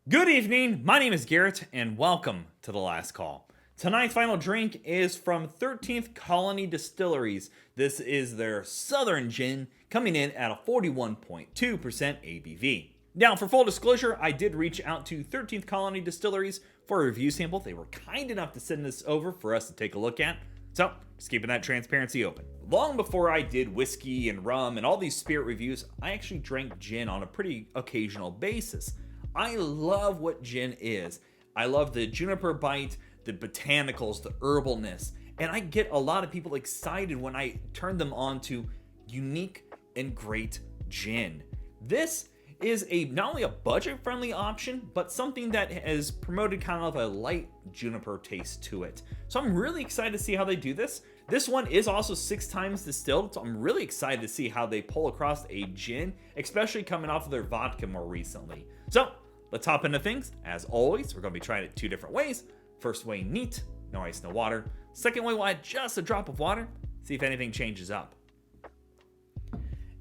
Good evening, my name is Garrett, and welcome to The Last Call. Tonight's final drink is from 13th Colony Distilleries. This is their Southern Gin, coming in at a 41.2% ABV. Now, for full disclosure, I did reach out to 13th Colony Distilleries for a review sample. They were kind enough to send this over for us to take a look at. So, just keeping that transparency open. Long before I did whiskey and rum and all these spirit reviews, I actually drank gin on a pretty occasional basis. I love what gin is. I love the juniper bite, the botanicals, the herbalness, and I get a lot of people excited when I turn them on to unique and great gin. This is not only a budget-friendly option, but something that has promoted kind of a light juniper taste to it. So I'm really excited to see how they do this. This one is also 6 times distilled, so I'm really excited to see how they pull across a gin, especially coming off of their vodka more recently. So let's hop into things. As always, we're going to be trying it 2 different ways. First way, neat, no ice, no water. Second way, we'll add just a drop of water, see if anything changes up.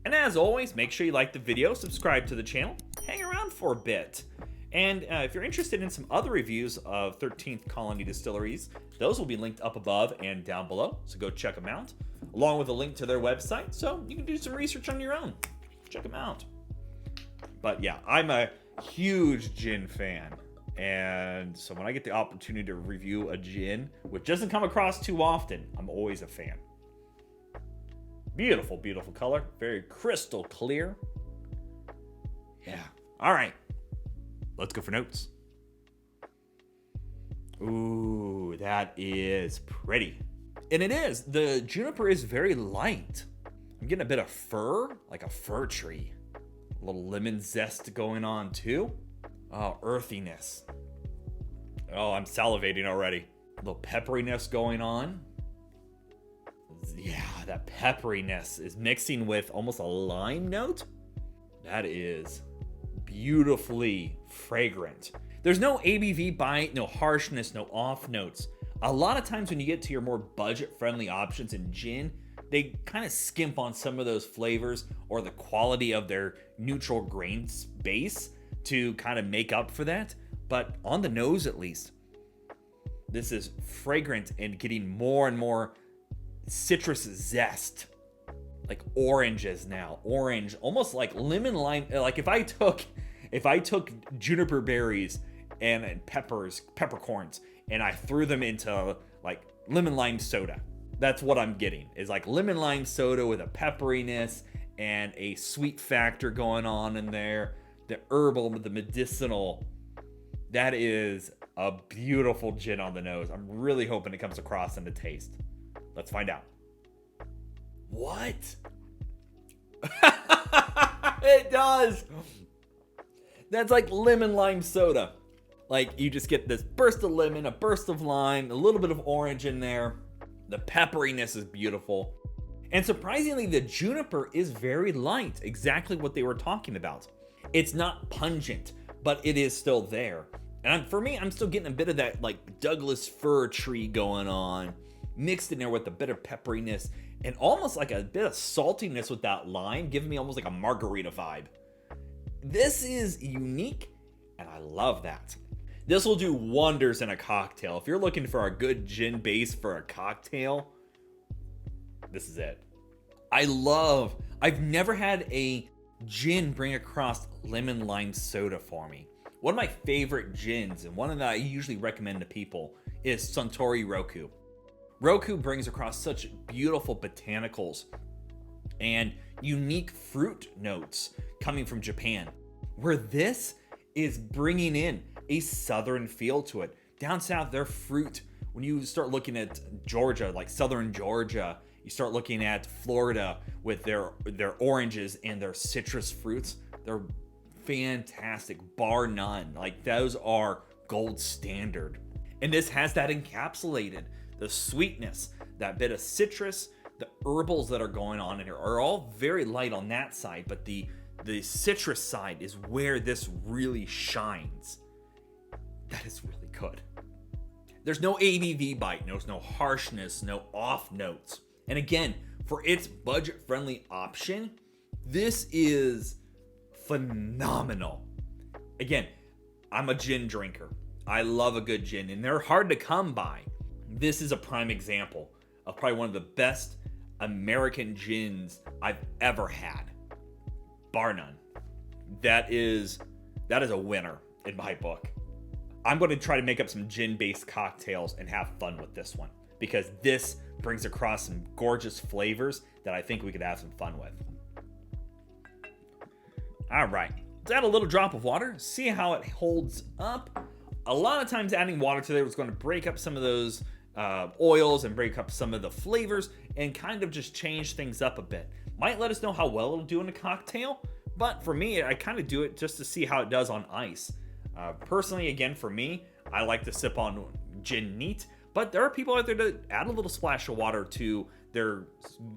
And as always, make sure you like the video, subscribe to the channel, hang around for a bit. And if you're interested in some other reviews of 13th Colony Distilleries, those will be linked up above and down below, so go check them out, along with a link to their website, so you can do some research on your own. Check them out. But yeah, I'm a huge gin fan, and so when I get the opportunity to review a gin, which doesn't come across too often, I'm always a fan. Beautiful, beautiful color, very crystal clear. Yeah, all right, let's go for notes. Ooh, that is pretty. And it is, the juniper is very light. I'm getting a bit of fir, like a fir tree. A little lemon zest going on too. Oh, earthiness. Oh, I'm salivating already. A little pepperiness going on. Yeah, that pepperiness is mixing with almost a lime note. That is beautifully fragrant. There's no ABV bite, no harshness, no off notes. A lot of times when you get to your more budget-friendly options in gin, they kind of skimp on some of those flavors or the quality of their neutral grain base to kind of make up for that. But on the nose, at least, this is fragrant and getting more and more citrus zest, like oranges now. Orange, almost like lemon lime. Like if I took juniper berries and peppercorns, and I threw them into like lemon lime soda. That's what I'm getting, is like lemon lime soda with a pepperiness and a sweet factor going on in there. The herbal, the medicinal. That is a beautiful gin on the nose. I'm really hoping it comes across in the taste. Let's find out. What? It does. That's like lemon lime soda. Like you just get this burst of lemon, a burst of lime, a little bit of orange in there. The pepperiness is beautiful. And surprisingly, the juniper is very light. Exactly what they were talking about. It's not pungent, but it is still there. And for me, I'm still getting a bit of that like Douglas fir tree going on, mixed in there with a bit of pepperiness and almost like a bit of saltiness with that lime, giving me almost like a margarita vibe. This is unique, and I love that. This will do wonders in a cocktail. If you're looking for a good gin base for a cocktail, this is it. I've never had a gin bring across lemon lime soda for me. One of my favorite gins, and one that I usually recommend to people, is Suntory Roku. Roku brings across such beautiful botanicals and unique fruit notes coming from Japan, where this is bringing in a southern feel to it. Down south, their fruit, when you start looking at Georgia, like southern Georgia, you start looking at Florida with their oranges and their citrus fruits, they're fantastic, bar none. Like those are gold standard. And this has that encapsulated. The sweetness, that bit of citrus, the herbals that are going on in here are all very light on that side, but the citrus side is where this really shines. That is really good. There's no ABV bite, there's no harshness, no off notes. And again, for its budget-friendly option, this is phenomenal. Again, I'm a gin drinker. I love a good gin, and they're hard to come by. This is a prime example of probably one of the best American gins I've ever had. Bar none. That is a winner in my book. I'm going to try to make up some gin-based cocktails and have fun with this one, because this brings across some gorgeous flavors that I think we could have some fun with. All right, let's add a little drop of water, see how it holds up. A lot of times adding water to there is going to break up some of those oils and break up some of the flavors and kind of just change things up a bit. Might let us know how well it'll do in a cocktail, but for me, I kind of do it just to see how it does on ice. Personally, again, for me, I like to sip on gin neat, but there are people out there that add a little splash of water to their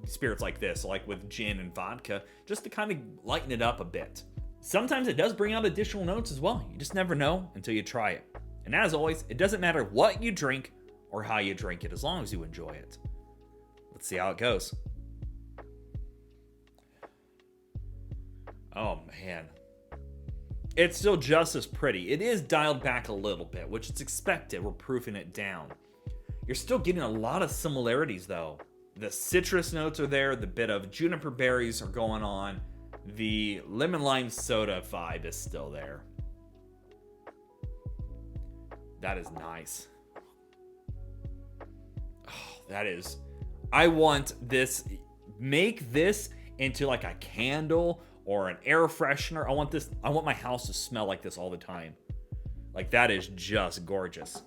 spirits like this, like with gin and vodka, just to kind of lighten it up a bit. Sometimes it does bring out additional notes as well. You just never know until you try it. And as always, it doesn't matter what you drink or how you drink it, as long as you enjoy it. Let's see how it goes. Oh man. It's still just as pretty. It is dialed back a little bit, which is expected. We're proofing it down. You're still getting a lot of similarities though. The citrus notes are there, the bit of juniper berries are going on, the lemon lime soda vibe is still there. That is nice. Oh, that is. I want this, make this into like a candle or an air freshener. I want my house to smell like this all the time. Like, that is just gorgeous.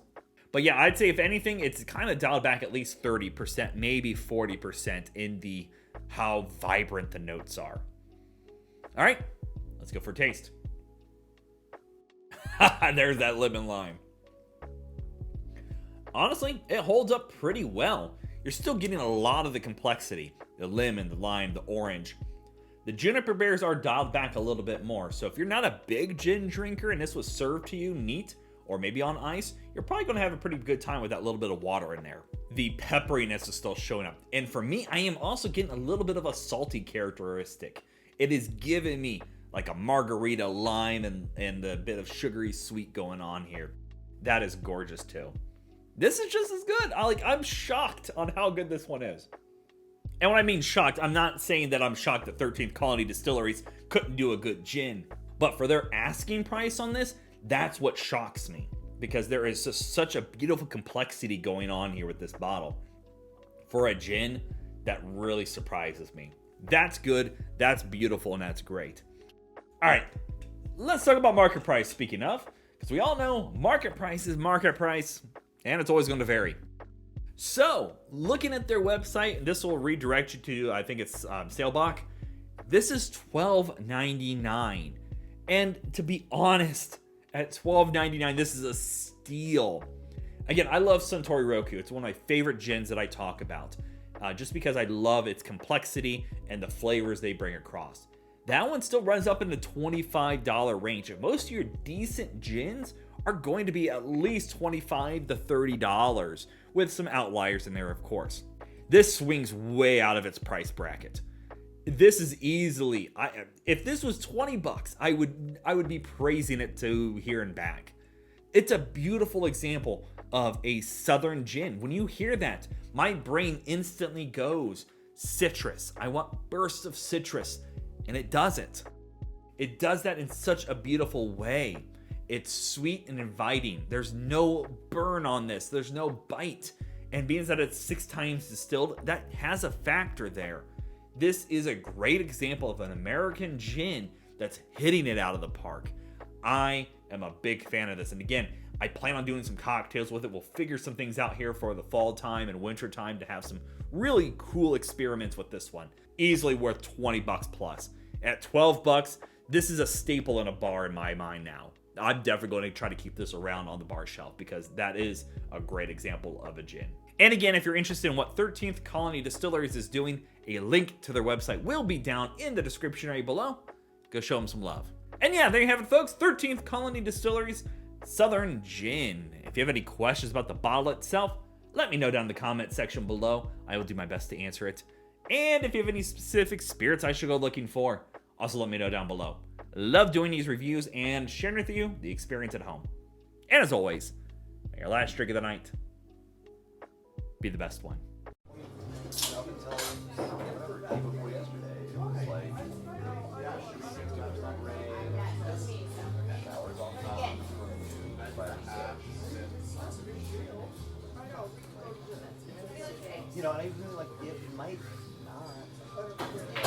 But yeah, I'd say if anything, it's kind of dialed back at least 30%, maybe 40% in the how vibrant the notes are. All right, let's go for a taste. There's that lemon lime. Honestly, it holds up pretty well. You're still getting a lot of the complexity. The lemon, the lime, the orange. The juniper berries are dialed back a little bit more. So if you're not a big gin drinker and this was served to you neat, or maybe on ice, you're probably going to have a pretty good time with that little bit of water in there. The pepperiness is still showing up. And for me, I am also getting a little bit of a salty characteristic. It is giving me like a margarita lime and a bit of sugary sweet going on here. That is gorgeous too. This is just as good. I'm shocked on how good this one is. And when I mean shocked, I'm not saying that I'm shocked that 13th Colony Distilleries couldn't do a good gin. But for their asking price on this, that's what shocks me. Because there is just such a beautiful complexity going on here with this bottle. For a gin, that really surprises me. That's good, that's beautiful, and that's great. All right, let's talk about market price, speaking of. Because we all know market price is market price, and it's always going to vary. So, looking at their website, this will redirect you to, I think it's Sailbach. This is $12.99. And to be honest, at $12.99, this is a steal. Again, I love Suntory Roku. It's one of my favorite gins that I talk about. Just because I love its complexity and the flavors they bring across. That one still runs up in the $25 range. And most of your decent gins are going to be at least $25 to $30, with some outliers in there, of course. This swings way out of its price bracket. This is easily, if this was $20, I would be praising it to here and back. It's a beautiful example of a Southern gin. When you hear that, my brain instantly goes citrus. I want bursts of citrus, and it does it. It does that in such a beautiful way. It's sweet and inviting. There's no burn on this. There's no bite. And being that it's 6 times distilled, that has a factor there. This is a great example of an American gin that's hitting it out of the park. I am a big fan of this. And again, I plan on doing some cocktails with it. We'll figure some things out here for the fall time and winter time to have some really cool experiments with this one. Easily worth $20 plus. At $12, this is a staple in a bar in my mind now. I'm definitely going to try to keep this around on the bar shelf because that is a great example of a gin. And again, if you're interested in what 13th Colony Distilleries is doing, a link to their website will be down in the description area below. Go show them some love. And yeah, there you have it, folks. 13th Colony Distilleries Southern Gin. If you have any questions about the bottle itself, let me know down in the comment section below. I will do my best to answer it. And if you have any specific spirits I should go looking for, also let me know down below. Love doing these reviews and sharing with you the experience at home. And as always, may your last drink of the night be the best one. You know, and I even like it might not.